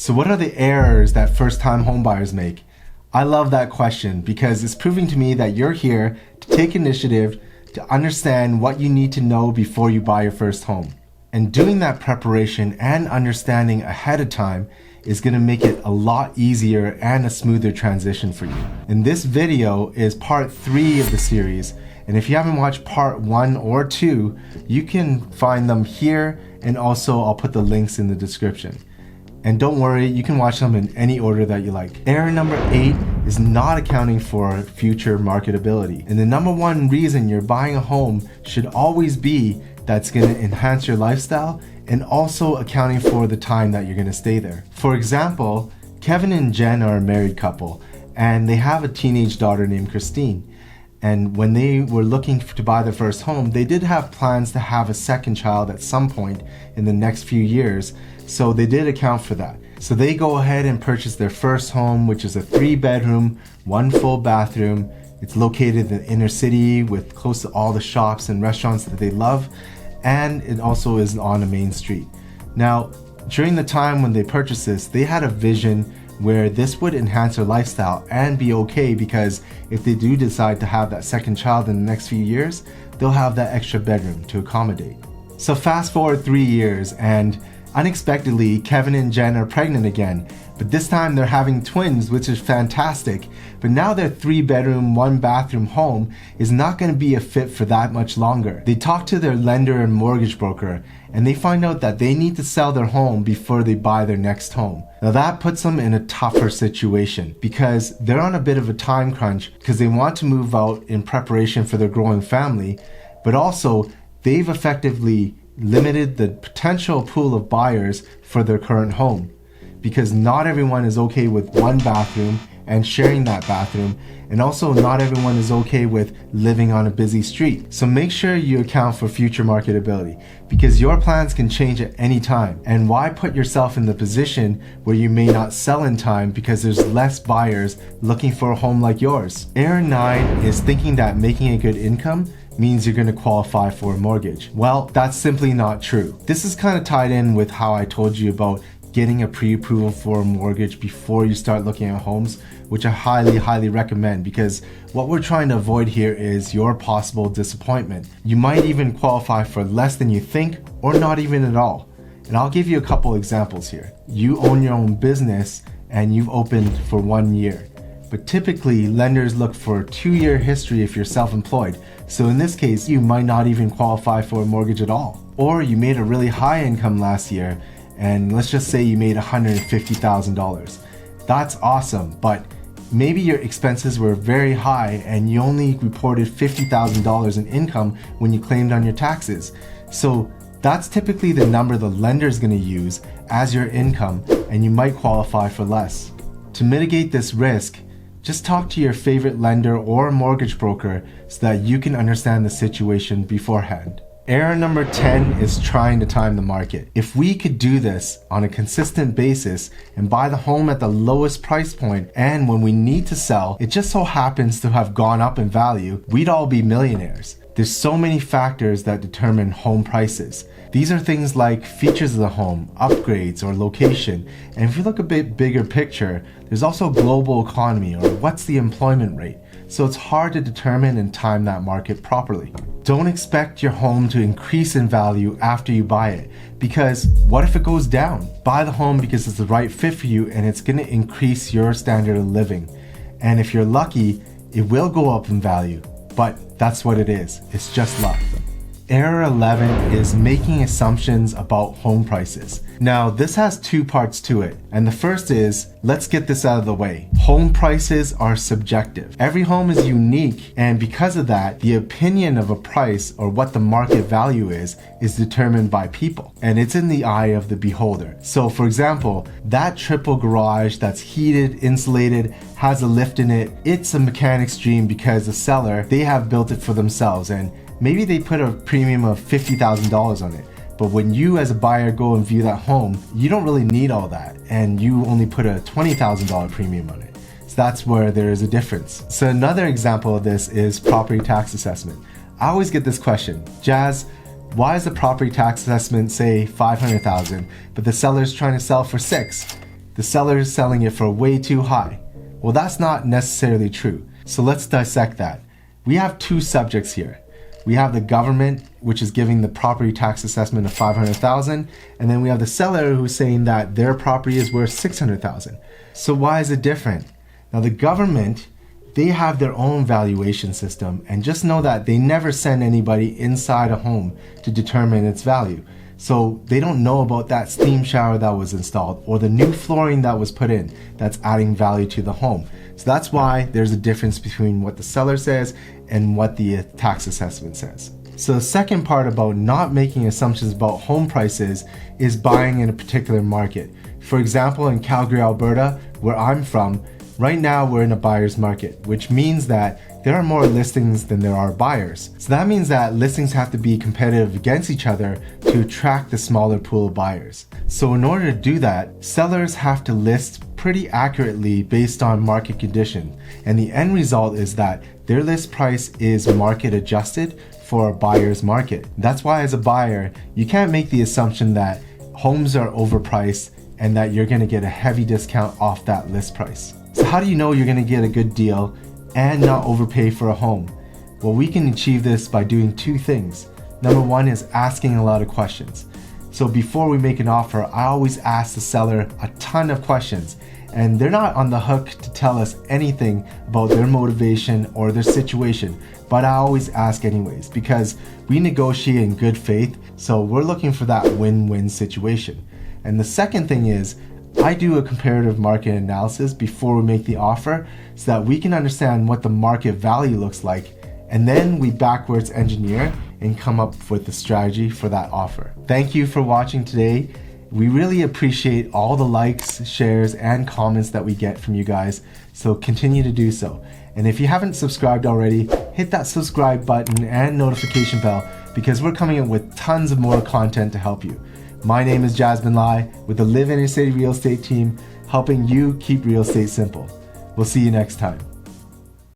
So what are the errors that first-time homebuyers make? I love that question because it's proving to me that you're here to take initiative to understand what you need to know before you buy your first home. And doing that preparation and understanding ahead of time is going to make it a lot easier and a smoother transition for you. And this video is part 3 of the series. And if you haven't watched part 1 or 2, you can find them here, and also I'll put the links in the description. And don't worry, you can watch them in any order that you like. Error number 8 is not accounting for future marketability. And the number one reason you're buying a home should always be that's going to enhance your lifestyle and also accounting for the time that you're going to stay there. For example, Kevin and Jen are a married couple and they have a teenage daughter named Christine. And when they were looking to buy their first home, they did have plans to have a second child at some point in the next few years. So they did account for that. So they go ahead and purchase their first home, which is a 3-bedroom, 1 full bathroom. It's located in the inner city with close to all the shops and restaurants that they love. And it also is on a main street. Now, during the time when they purchased this, they had a vision where this would enhance their lifestyle and be okay, because if they do decide to have that second child in the next few years, they'll have that extra bedroom to accommodate. So fast forward 3 years and unexpectedly, Kevin and Jen are pregnant again, but this time they're having twins, which is fantastic. But now their 3-bedroom, 1-bathroom home is not going to be a fit for that much longer. They talk to their lender and mortgage broker, and they find out that they need to sell their home before they buy their next home. Now that puts them in a tougher situation because they're on a bit of a time crunch because they want to move out in preparation for their growing family, but also they've effectively limited the potential pool of buyers for their current home, because not everyone is okay with 1 bathroom and sharing that bathroom, and also not everyone is okay with living on a busy street. So make sure you account for future marketability, because your plans can change at any time. And why put yourself in the position where you may not sell in time because there's less buyers looking for a home like yours? Error 9 is thinking that making a good income means you're going to qualify for a mortgage. Well, that's simply not true. This is kind of tied in with how I told you about getting a pre-approval for a mortgage before you start looking at homes, which I highly recommend, because what we're trying to avoid here is your possible disappointment. You might even qualify for less than you think, or not even at all. And I'll give you a couple examples here. You own your own business and you've opened for 1 year. But typically, lenders look for a 2-year history if you're self-employed. So in this case, you might not even qualify for a mortgage at all. Or you made a really high income last year, and let's just say you made $150,000. That's awesome, but maybe your expenses were very high and you only reported $50,000 in income when you claimed on your taxes. So that's typically the number the lender is going to use as your income, and you might qualify for less. To mitigate this risk, just talk to your favorite lender or mortgage broker so that you can understand the situation beforehand. Error number 10 is trying to time the market. If we could do this on a consistent basis and buy the home at the lowest price point, and when we need to sell, it just so happens to have gone up in value, we'd all be millionaires. There's so many factors that determine home prices. These are things like features of the home, upgrades, or location. And if you look a bit bigger picture, there's also global economy, or what's the employment rate. So it's hard to determine and time that market properly. Don't expect your home to increase in value after you buy it, because what if it goes down? Buy the home because it's the right fit for you and it's going to increase your standard of living. And if you're lucky, it will go up in value, but that's what it is. It's just luck. Error 11 is making assumptions about home prices. Now, this has 2 parts to it. And the first is, let's get this out of the way. Home prices are subjective. Every home is unique, and because of that, the opinion of a price, or what the market value is determined by people. And it's in the eye of the beholder. So for example, that triple garage that's heated, insulated, has a lift in it, it's a mechanic's dream because the seller, they have built it for themselves, and maybe they put a premium of $50,000 on it. But when you as a buyer go and view that home, you don't really need all that, and you only put a $20,000 premium on it. So that's where there is a difference. So another example of this is property tax assessment. I always get this question, Jazz, why is the property tax assessment say $500,000, but the seller's trying to sell for $6,000? the seller is selling it for way too high. Well, that's not necessarily true. So let's dissect that. We have two subjects here. We have the government, which is giving the property tax assessment of $500,000, and then we have the seller who's saying that their property is worth $600,000. So why is it different? Now the government, they have their own valuation system, and just know that they never send anybody inside a home to determine its value. So they don't know about that steam shower that was installed or the new flooring that was put in that's adding value to the home. So that's why there's a difference between what the seller says and what the tax assessment says. So the second part about not making assumptions about home prices is buying in a particular market. For example, in Calgary, Alberta, where I'm from, right now we're in a buyer's market, which means that there are more listings than there are buyers. So that means that listings have to be competitive against each other to attract the smaller pool of buyers. So in order to do that, sellers have to list pretty accurately based on market conditions. And the end result is that their list price is market adjusted for a buyer's market. That's why as a buyer, you can't make the assumption that homes are overpriced and that you're gonna get a heavy discount off that list price. So how do you know you're gonna get a good deal and not overpay for a home? Well, we can achieve this by doing two things. Number one is asking a lot of questions. So before we make an offer, I always ask the seller a ton of questions, and they're not on the hook to tell us anything about their motivation or their situation, but I always ask anyways because we negotiate in good faith, so we're looking for that win-win situation. And the second thing is, I do a comparative market analysis before we make the offer so that we can understand what the market value looks like, and then we backwards engineer and come up with the strategy for that offer. Thank you for watching today. We really appreciate all the likes, shares, and comments that we get from you guys, so continue to do so. And if you haven't subscribed already, hit that subscribe button and notification bell because we're coming up with tons of more content to help you. My name is Jasmine Lai with the LiveInnerCity Real Estate team, helping you keep real estate simple. We'll see you next time.